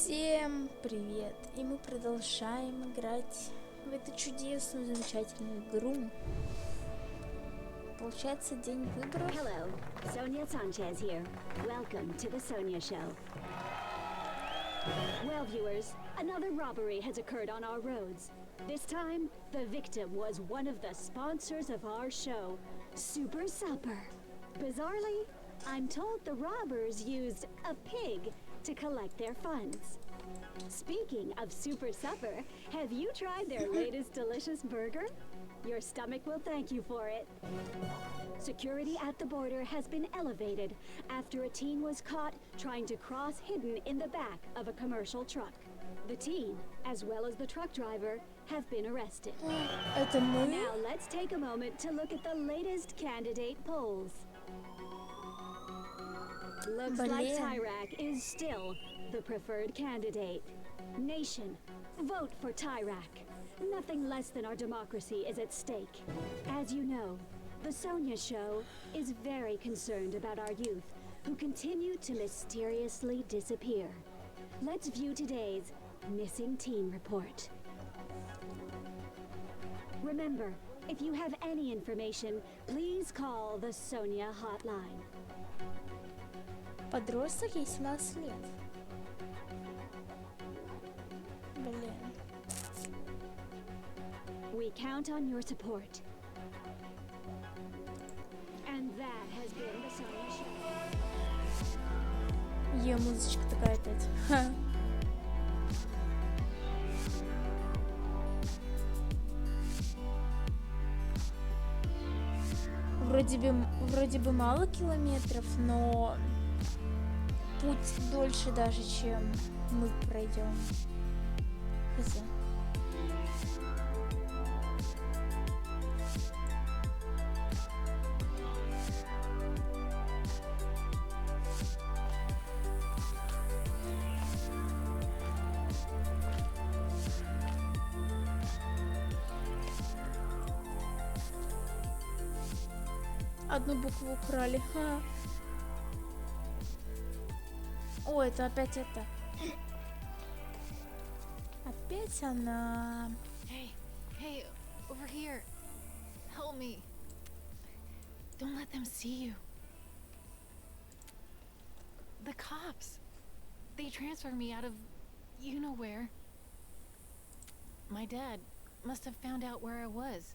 Всем привет! И мы продолжаем играть в эту чудесную, замечательную игру. Получается, день выборов. Hello, Sonia Sanchez here. Welcome to the Sonia Show. Well, viewers, another robbery has occurred on our roads. This time, the victim was one of the sponsors of our show, Super Supper. Bizarrely, I'm told the robbers used a pig to collect their funds. Speaking of Super Supper, have you tried their latest delicious burger? Your stomach will thank you for it. Security at the border has been elevated after a teen was caught trying to cross hidden in the back of a commercial truck. The teen, as well as the truck driver, have been arrested. Это мы? Now let's take a moment to look at the latest candidate polls. Looks like Tyrak is still the preferred candidate. Nation, vote for Tyrak. Nothing less than our democracy is at stake. As you know, the Sonia Show is very concerned about our youth who continue to mysteriously disappear. Let's view today's missing teen report. Remember, if you have any information, please call the Sonia hotline. Подросток, ей 17 лет. Блин. We count on your support. And that has been the Sonia Show. Ее музычка такая опять. Ха. Вроде бы мало километров, но путь дольше даже, чем мы пройдем. Хз. Одну букву украли. Ха. О, это опять это. Опять она. Hey, over here. Help me. Don't let them see you. The cops. They transferred me out of you know where. My dad must have found out where I was.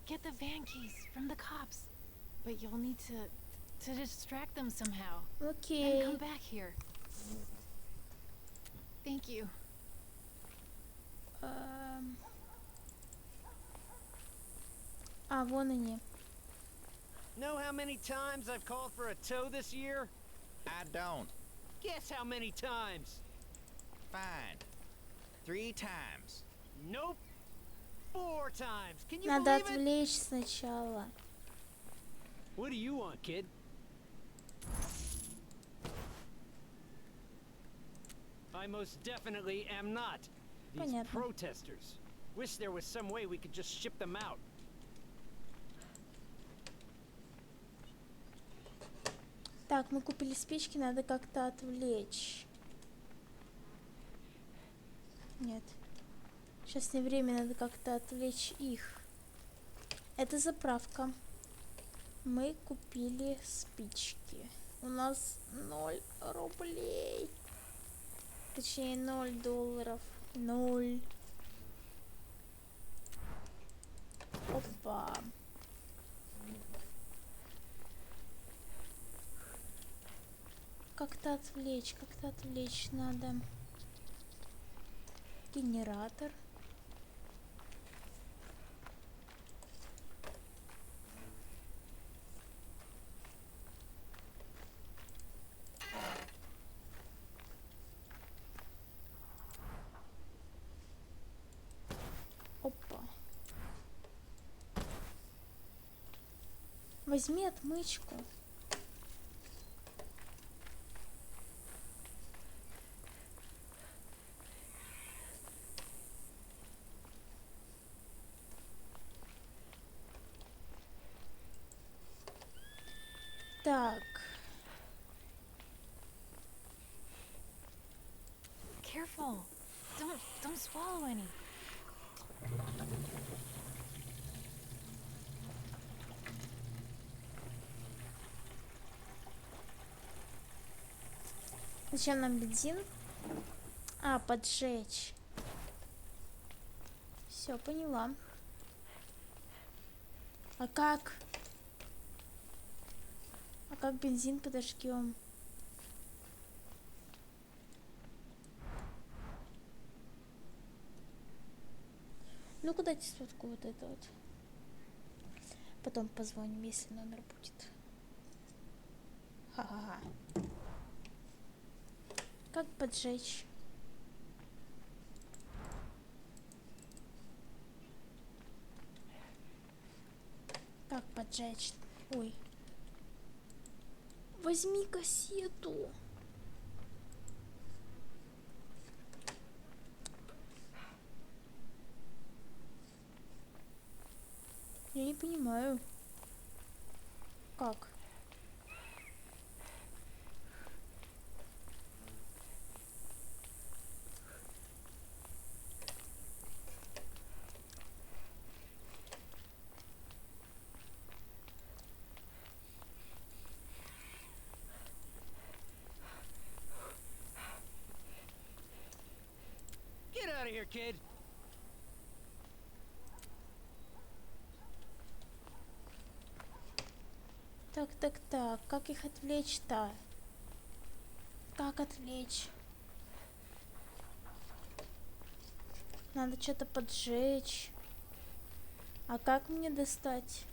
Get the van keys from the cops. But you'll need to distract them somehow. Окей. And come back here. Thank you. Вон они. Know how many times I've called for a tow this year? I don't. Guess how many times? Fine. 3 times. Nope. 4 times. Can you Надо believe it? отвлечь сначала. What do you want, kid? I most definitely am not. These Понятно. protesters. Wish there was some way we could just ship them out. Так, мы купили спички, надо как-то отвлечь. Нет. Сейчас не время, надо как-то отвлечь их. Это заправка. Мы купили спички. У нас 0 рублей. Точнее, 0 долларов. 0. Опа. Как-то отвлечь надо. Генератор. Опа. Возьми отмычку. Так. careful. Don't swallow any. Зачем нам бензин? А, поджечь. Все, поняла. А как? А как бензин подожгем? Ну, куда сотку вот это вот. Потом позвоним, если номер будет. Ха-ха-ха. Как поджечь? Как поджечь? Ой. Возьми кассету. Я не понимаю. Как? Get out of here, kid. Так. Как их отвлечь-то? Как отвлечь? Надо что-то поджечь. А как мне достать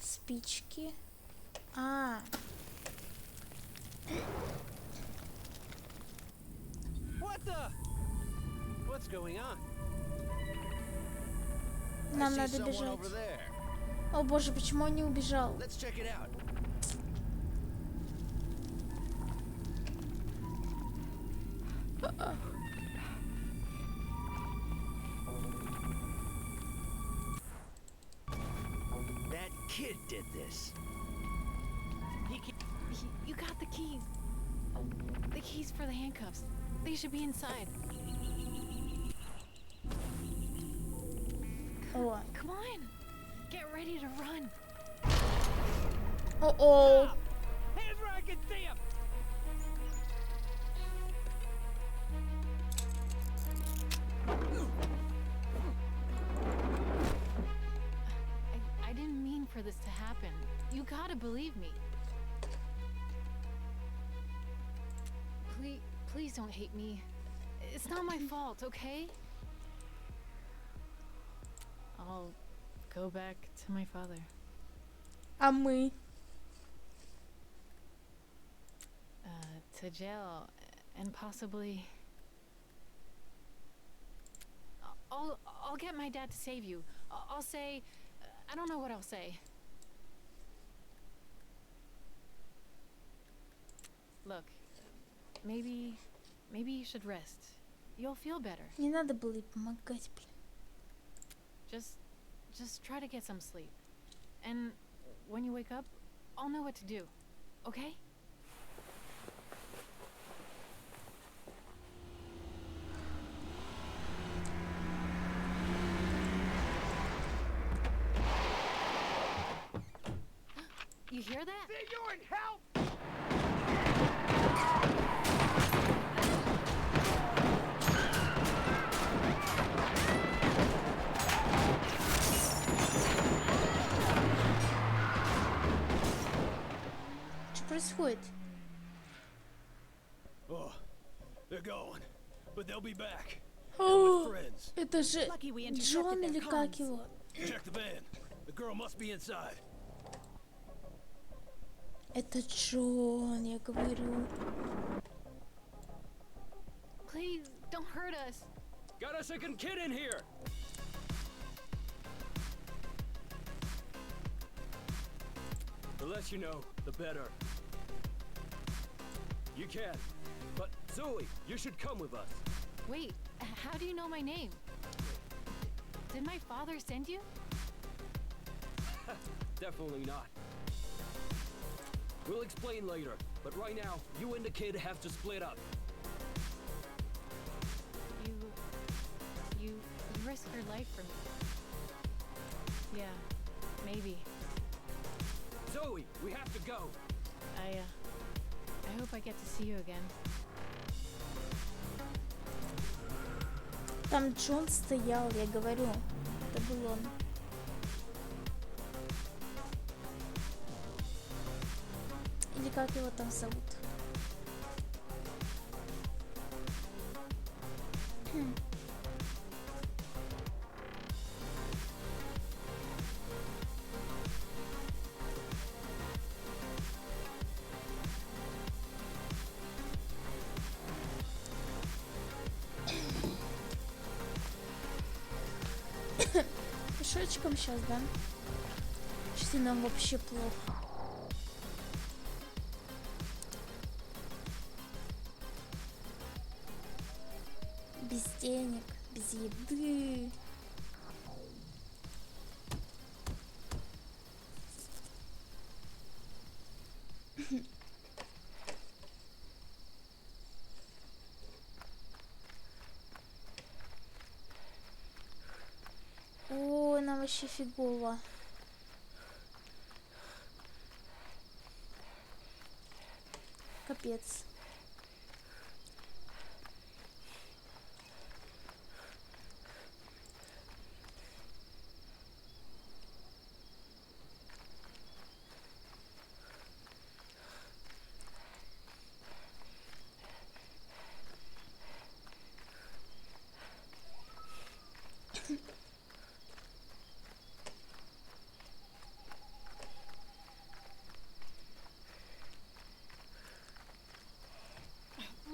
спички? А, What the? What's going on? нам I see надо someone бежать. over there. О боже, почему он не убежал? Let's check it out. That kid did this. You got the keys. The keys for the handcuffs. They should be inside. О, Come on. Get ready to run. о-о. Hands where I can see him. I didn't mean for this to happen. You gotta believe me. Please don't hate me. It's not my fault, okay? I'll go back to my father. А мы? To jail and possibly... I'll get my dad to save you. I'll say... I don't know what I'll say. Look, maybe you should rest. You'll feel better. Не надо было ей помогать, блин. Just try to get some sleep. And when you wake up, I'll know what to do. Okay? You hear that? Senor, help! Что происходит? Oh, they're gone, but they'll be back. О, Friends, это же Lucky we intercepted Джон their или как comms. его? check the van. The girl must be inside. Это Джон, я говорю. Please, don't hurt us. Got a second kid in here. The less you know, the better. You can, but Zoe, you should come with us. Wait, how do you know my name? Did my father send you? Definitely not. We'll explain later, but right now, you and the kid have to split up. risk her life for me. Yeah, maybe. Zoe, we have to go. I hope I get to see you again. Там Джон стоял, я говорю. Это был он. Или как его там зовут? Пешочком сейчас, да? Если нам вообще плохо. Без денег, без еды. Ой, нам вообще фигово. Капец.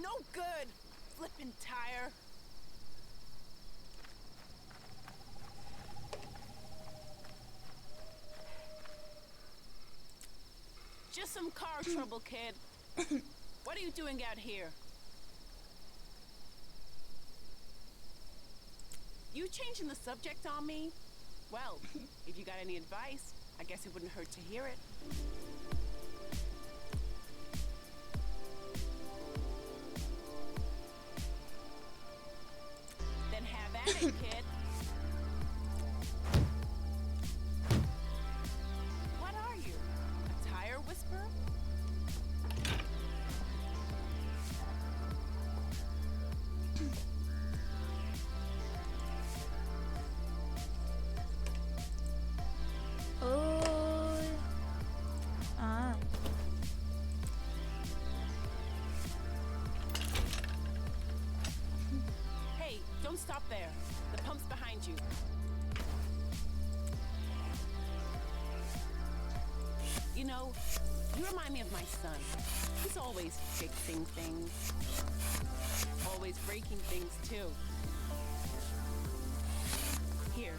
No good! Flippin' tire. Just some car trouble, kid. What are you doing out here? You changing the subject on me? Well, if you got any advice, I guess it wouldn't hurt to hear it. Then have at it, kid. What are you? A tire whisperer? Ой. А. Hey, don't stop there. The pump's behind you. You know, you remind me of my son. He's always fixing things. Always breaking things, too. Here.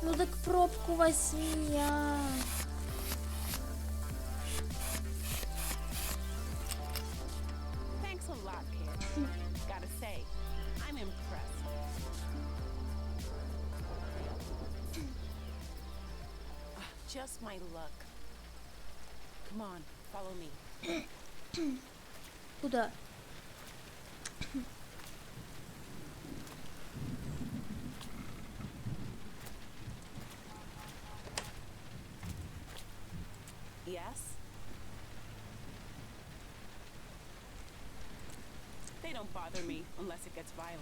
Ну так пробку возьми, а. Thanks a lot, kid. Gotta say, I'm impressed. Just my luck. Come on, follow me. Куда? Yes? They don't bother me unless it gets violent.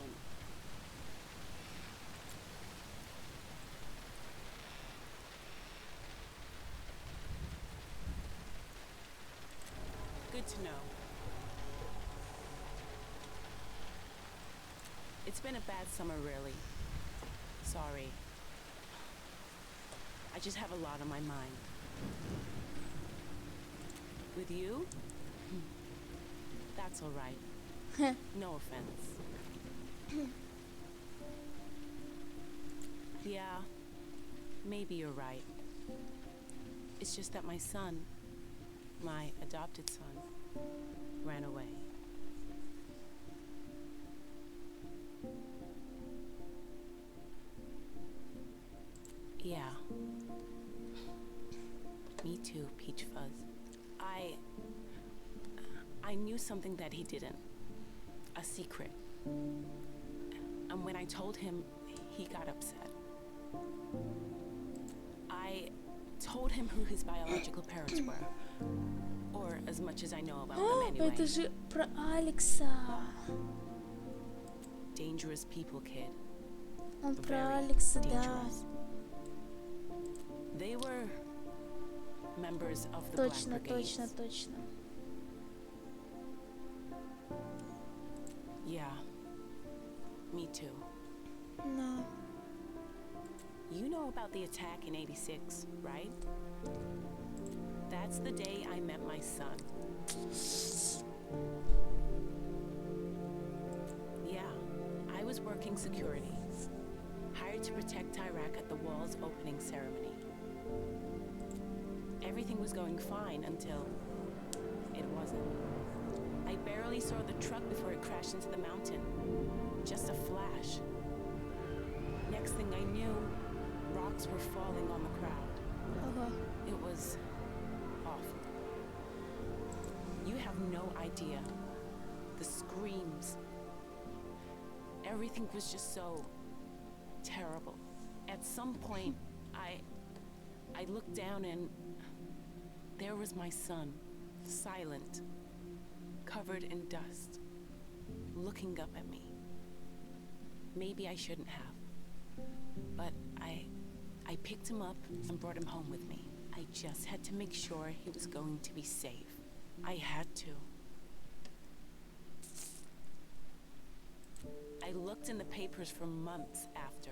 Good to know. It's been a bad summer, really. Sorry. I just have a lot on my mind. With you? That's all right. No offense. Yeah, maybe you're right. It's just that my son, my adopted son, ran away. Yeah. Me too, Peach Fuzz. I knew something that he didn't. A secret. And when I told him, he got upset. I told him who his biological parents were. Or as much as I know about them anyway. Это же про Алекса. Dangerous people, kid. Он про Very Алекса, да. dangerous. They were members of the Точно, Black Brigades. точно, точно. Yeah. Me too. Да. You know about the attack in '86, right? That's the day I met my son. Yeah, I was working security, hired to protect Iraq at the wall's opening ceremony. Everything was going fine until it wasn't. I barely saw the truck before it crashed into the mountain. Just a flash. Next thing I knew, rocks were falling on the crowd. Ага. It was awful. You have no idea. The screams. Everything was just so terrible. At some point, I looked down and there was my son, silent, covered in dust, looking up at me. Maybe I shouldn't have, but I picked him up and brought him home with me. I just had to make sure he was going to be safe. I had to. I looked in the papers for months after,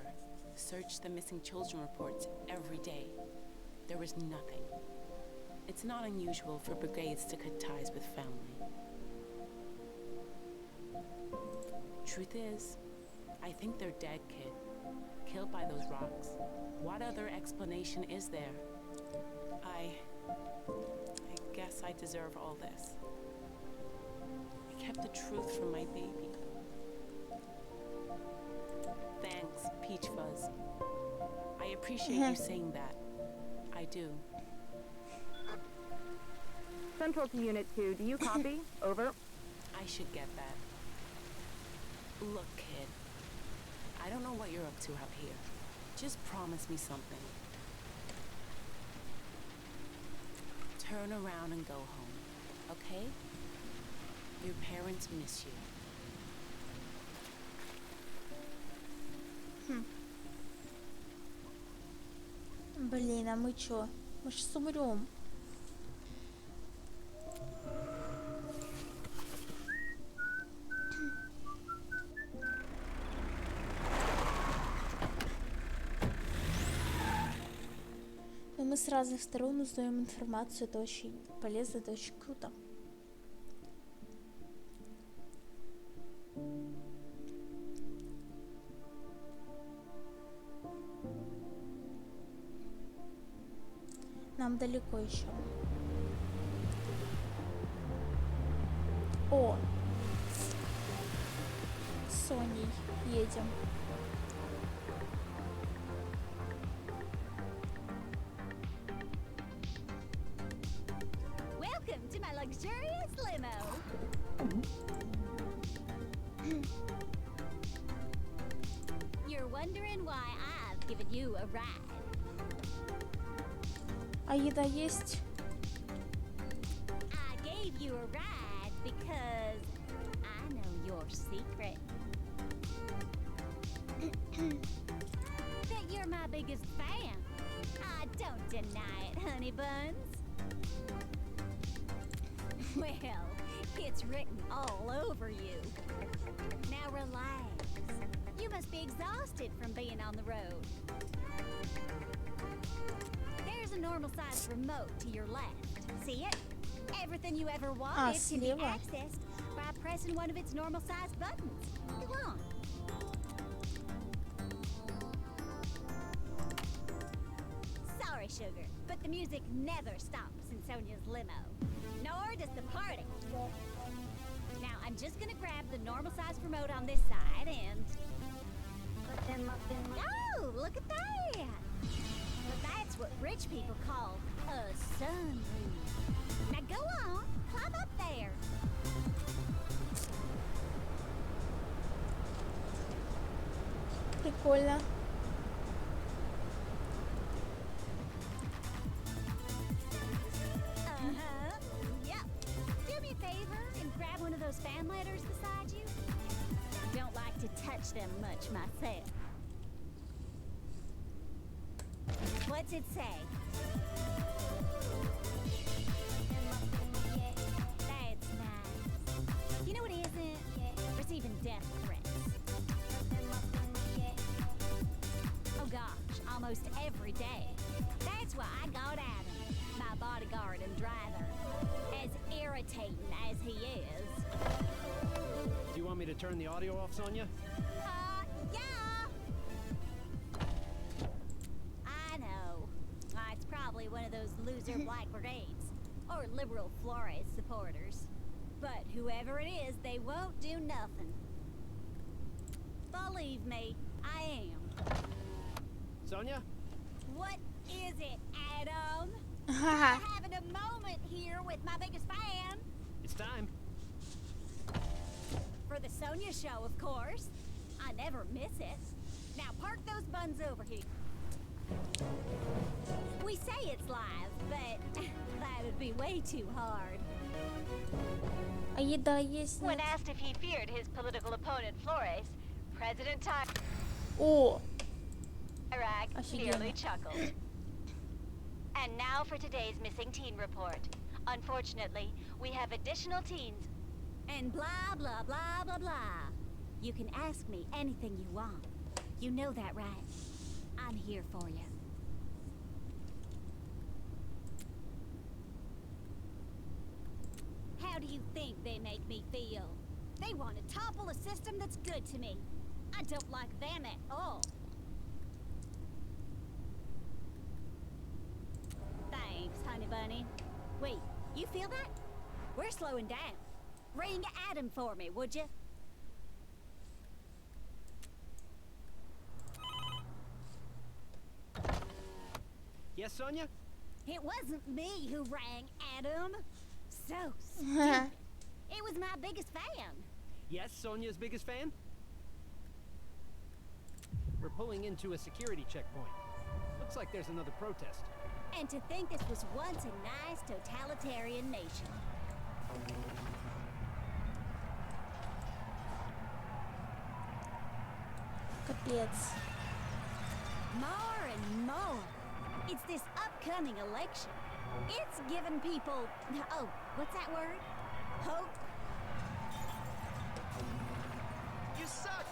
searched the missing children reports every day. There was nothing. It's not unusual for brigades to cut ties with family. Truth is, I think they're dead, kid. Killed by those rocks. What other explanation is there? I guess I deserve all this. I kept the truth from my baby. Thanks, Peach Fuzz. I appreciate you saying that. I do. Central to Unit 2, do you copy? Over. I should get that. Look, kid. I don't know what you're up to out here. Just promise me something. Turn around and go home, okay? Your parents miss you. Блин, а мы чё? Мы сейчас умрем. Но мы с разных сторон узнаем информацию. Это очень полезно, это очень круто. Нам далеко еще. О! С Соней едем. Welcome to my luxurious limo. You're wondering why I've given you a ride. А еда есть? I gave you a ride because I know your secret. That you're my biggest fan. I don't deny it, honey buns. Well, it's written all over you. Now relax. You must be exhausted from being on the road. There's a normal-sized remote to your left. See it? Everything you ever wanted can be слева. accessed by pressing one of its normal-sized buttons. Go on. Sorry, sugar, but the music never stops in Sonia's limo. Nor does the party. Now, I'm just gonna grab the normal-sized remote on this side and... Oh, look at that! But that's That's what rich people call a sunroof. Now go on, climb up there. Прикольно. Uh-huh. Yep. Do me a favor and grab one of those fan letters beside you. Don't like to touch them much myself. What's it say? That's nice. You know what isn't? Receiving death threats. Oh gosh, almost every day. That's why I got Adam, my bodyguard and driver. As irritating as he is. Do you want me to turn the audio off, Sonia? Yeah. I know. It's probably one of those loser Black Brigades or liberal Flores supporters. But whoever it is, they won't do nothing. Believe me, I am. Sonia? What is it, Adam? Haha. Having a moment here with my biggest fan. It's time. For the Sonia show, of course. I never miss it. Now park those buns over here. We say it's live, but that'd be way too hard. А еда есть? When Нет? asked if he feared his political opponent Flores, President О, Iraq Офигенно. merely chuckled. And now for today's missing teen report. Unfortunately, we have additional teens. And blah, blah, blah, blah, blah. You can ask me anything you want. You know that, right? I'm here for you. How do you think they make me feel? They want to topple a system that's good to me. I don't like them at all. Thanks, honey bunny. Wait, you feel that? We're slowing down. Ring Adam for me, would you? Yes, Sonia? It wasn't me who rang Adam. So stupid. It was my biggest fan. Yes, Sonia's biggest fan? We're pulling into a security checkpoint. Looks like there's another protest. And to think this was once a nice totalitarian nation. капец. More and more. It's this upcoming election. It's giving people, oh, what's that word? Hope. You suck!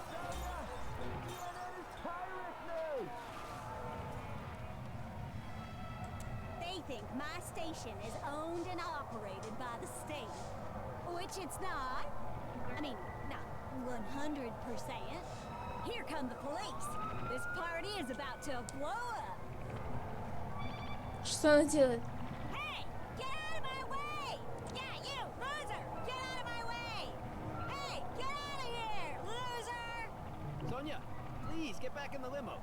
They think my station is owned and operated by the state, which it's not. I mean, not 100%. Here come the police. This party is about to blow up. Что она делает? Hey, get out of my way! Yeah, you, loser! Get out of my way! Hey, get out of here, loser! Sonia, please get back in the limo.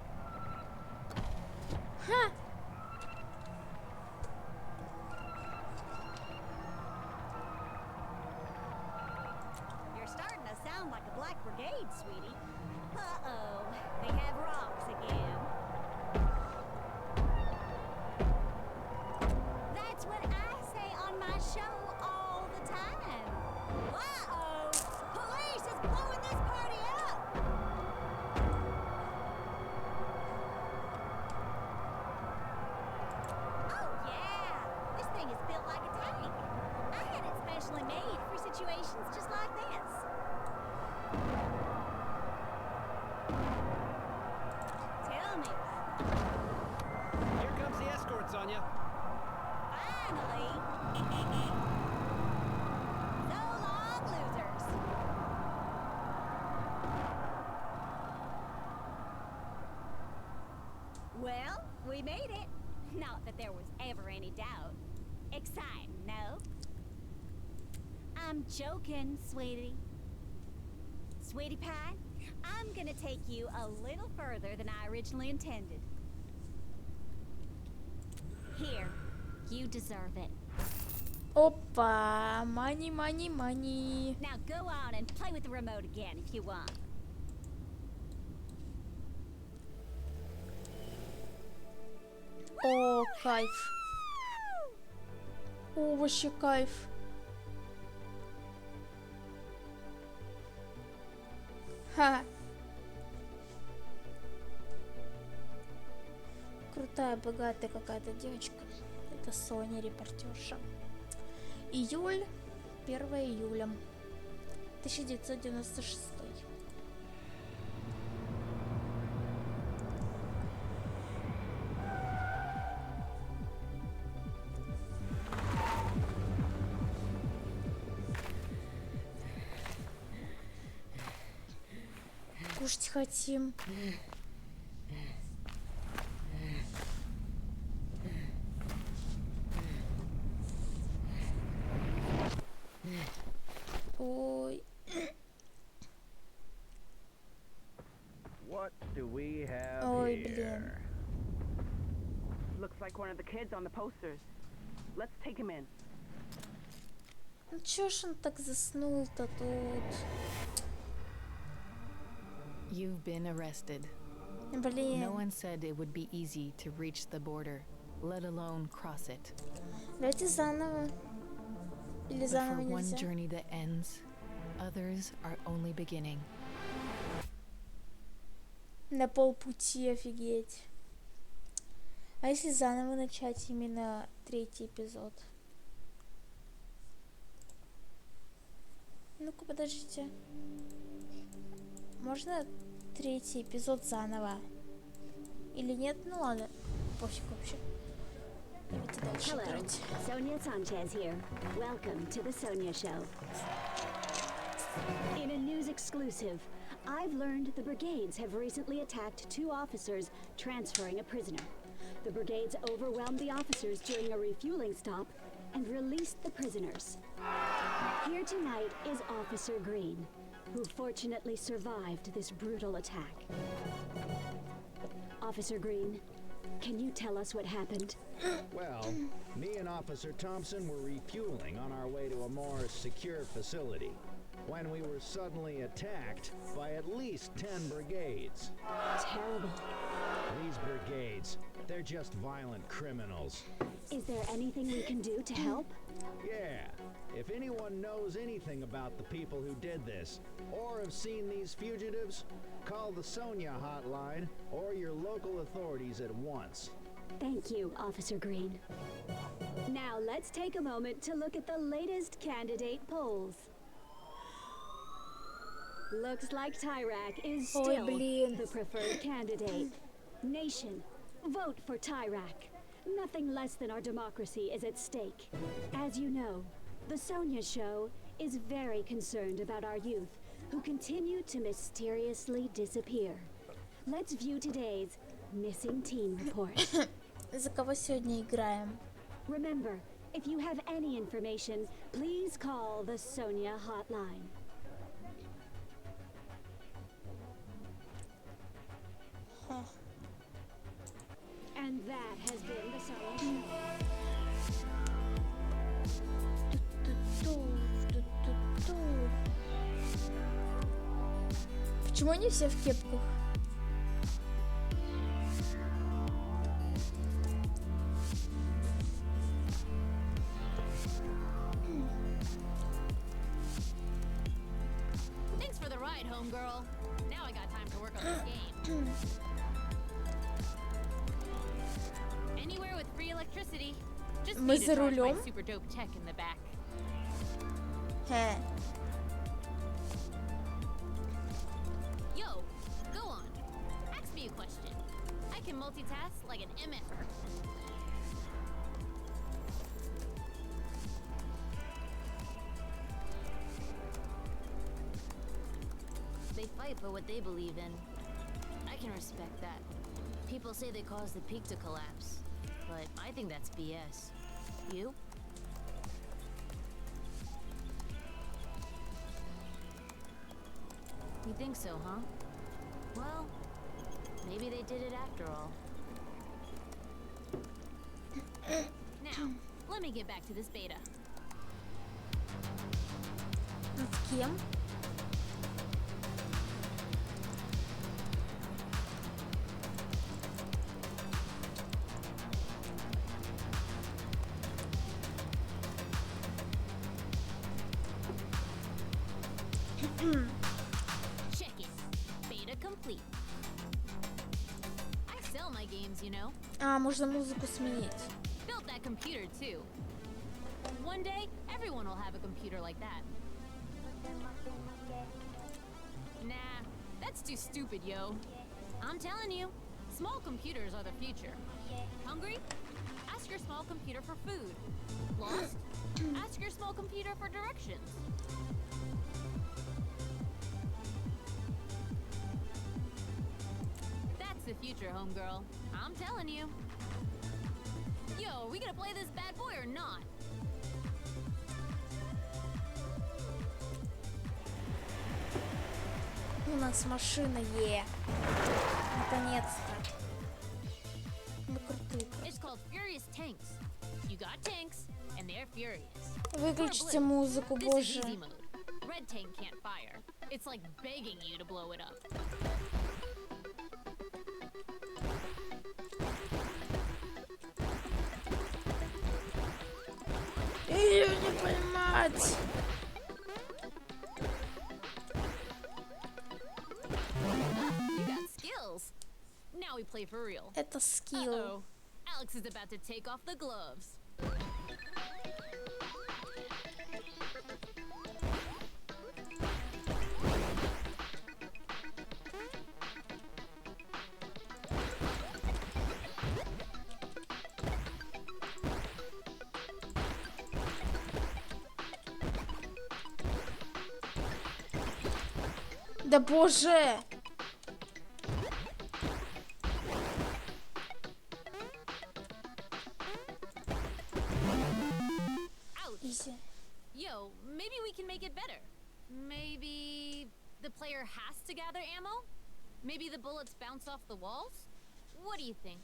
Ха! You're starting to sound like a Black Brigade, sweetie. Uh-oh, they have rocks again. That's what I say on my show all the time. Uh-oh, police is blowing this party up. Oh yeah, this thing is built like a tank. I had it specially made for situations just like this. Tell me, Here comes the escort, Sonia. finally. So long, losers. Well, we made it. Not that there was ever any doubt. Exciting, no? I'm joking, sweetie. Sweetie pie, I'm gonna take you a little further than I originally intended. Here, you deserve it. Опа, money, money, money. Now go on and play with the remote again if you want. О, кайф. О, вообще кайф. Ха. Крутая, богатая какая-то девочка. Это Соня, репортерша. Июль, 1 июля 1996. Кушать хотим. Ой. What do we have Ой, here? блин. Looks like one of the kids on the posters. Let's take him in. Ну чё ж он так заснул-то тут? You've been arrested. Блин. No one said it would be easy to reach the border, let alone cross it. Давайте заново. Или But for заново one нельзя. journey that ends, others are only beginning. На полпути, офигеть. А если заново начать именно 3-й эпизод? Ну-ка, подождите. Можно 3-й эпизод заново? Или нет? Ну ладно, пофиг вообще. Давайте дальше Hello, играть. Sonia Sanchez here. Welcome to the Sonia Show. In a news exclusive, I've learned the brigades have recently attacked 2 officers transferring a prisoner. The brigades overwhelmed the officers during a refueling stop and released the prisoners. Here tonight is Officer Green, who fortunately survived this brutal attack. Officer Green, can you tell us what happened? Well, me and Officer Thompson were refueling on our way to a more secure facility when we were suddenly attacked by at least 10 brigades. Terrible. These brigades, they're just violent criminals. Is there anything we can do to help? Yeah, if anyone knows anything about the people who did this, or have seen these fugitives, call the Sonia hotline or your local authorities at once. Thank you, Officer Green. Now let's take a moment to look at the latest candidate polls. Looks like Tyrak is Ой, still блин. the preferred candidate. Nation, vote for Tyrak. Nothing less than our democracy is at stake. As you know, the Sonia Show is very concerned about our youth who continue to mysteriously disappear. Let's view today's missing teen report. За кого сегодня играем? Remember, if you have any information, please call the Sonia hotline. Ха. And that has been the Sonia Show. Ту-ту-ту. Почему они все в кепках? Thanks for the ride, homegirl. Now I got time to work on this game. Anywhere with free electricity. Just Мы need to за charge my рулем? super dope tech in the back. Хе. Yo, go on. Ask me a question. I can multitask like an MF. They fight for what they believe in. I can respect that. People say they caused the peak to collapse, but I think that's BS. You? You think so, huh? Well, maybe they did it after all. Now, let me get back to this beta. Над кем? Check it. Beta complete. I sell my games, you know. А, можно музыку сменить. Built that computer too. One day, everyone will have a computer like that. Nah, that's too stupid, yo. I'm telling you, small computers are the future. Hungry? Ask your small computer for food. Lost? Ask your small computer for directions. That's the future, homegirl. I'm telling you. Yo, are we gonna play this bad boy or not? У нас машина Е. Наконец-то. Ну, крутые. It's called Furious Tanks. You got tanks, and they're furious. Выключите музыку, This is боже. easy mode. Red tank can't fire. It's like begging you to blow it up. Её не поймать. You got skills. Now we play for real. Это скилл. Uh-oh. Alex is about to take off the gloves. Да боже! Ouch. Изи. Yo, maybe we can make it better. Maybe the player has to gather ammo? Maybe the bullets bounce off the walls? What do you think?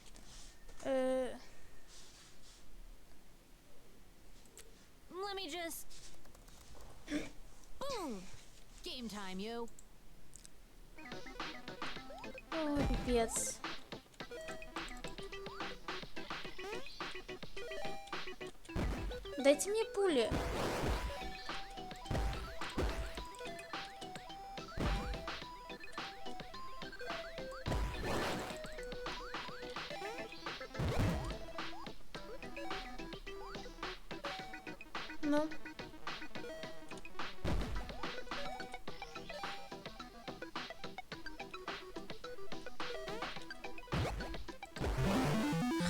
Let me just... Boom! Game time, yo. Ой, пипец. Дайте мне пули. Ну.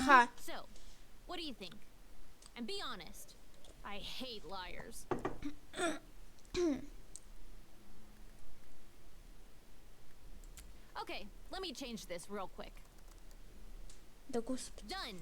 Ха. So, what do you think? And be honest. I hate liars. Okay, let me change this real quick. Да господи. Done.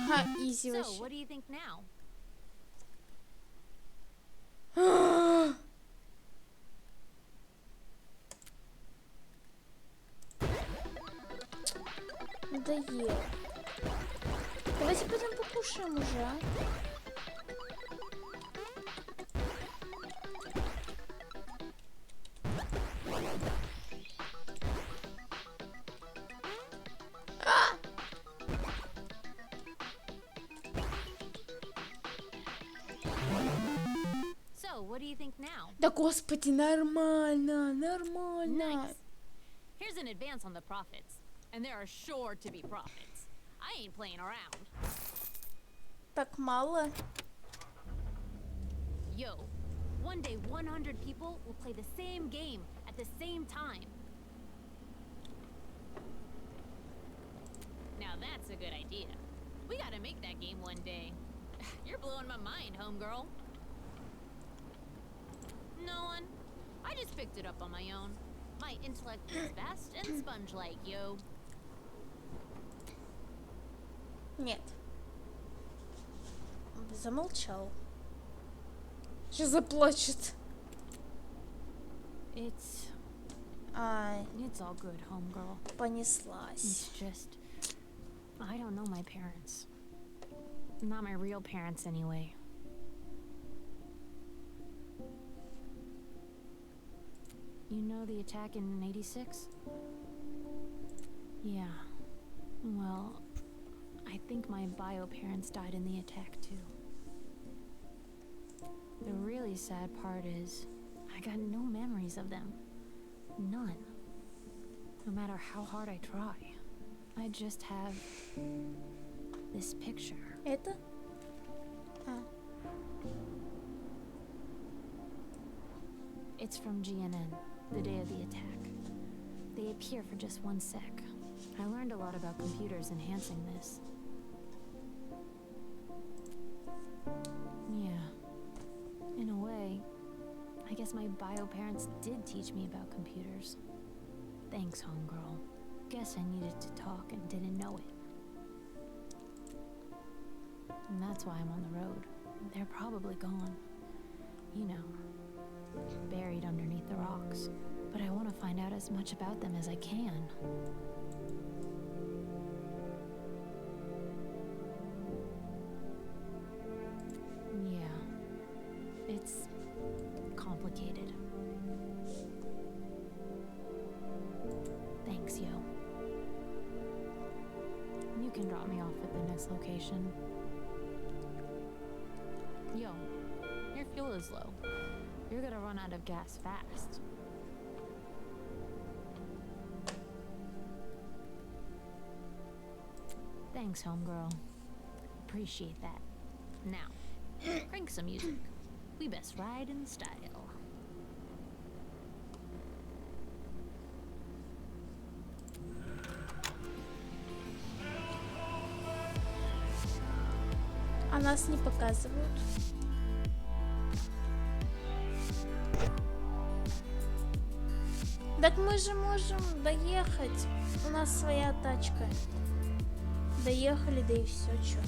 Ха, изи So, вообще. what do you think now? Надоело. Давайте пойдем покушаем уже, а? So, what do you think now? Да господи, нормально, нормально. Nice. Here's an advance on the profits. And there are sure to be profits. I ain't playing around. Так мало. Yo, one day 100 people will play the same game at the same time. Now that's a good idea. We gotta make that game one day. You're blowing my mind, homegirl. No one. I just picked it up on my own. My intellect is vast and sponge-like, yo. Нет. Замолчал. Сейчас заплачет. It's all good, homegirl. Понеслась. It's just, I don't know my parents. Not my real parents, anyway. You know the attack in '86? Yeah. Well, I think my bio parents died in the attack too. The really sad part is, I got no memories of them. None. No matter how hard I try. I just have this picture. Это? А. It's from GNN, the day of the attack. They appear for just 1 sec. I learned a lot about computers enhancing this. Yeah. In a way, I guess my bio parents did teach me about computers. Thanks, homegirl. Guess I needed to talk and didn't know it. And that's why I'm on the road. They're probably gone. You know, buried underneath the rocks. But I want to find out as much about them as I can. Yeah, it's complicated. Thanks, yo. You can drop me off at the next location. Yo, your fuel is low. You're gonna run out of gas fast. Thanks, homegirl. Appreciate that. Now, crank some music. We best ride in style. А нас не показывают. Так мы же можем доехать. У нас своя тачка. Доехали, да и все, чё.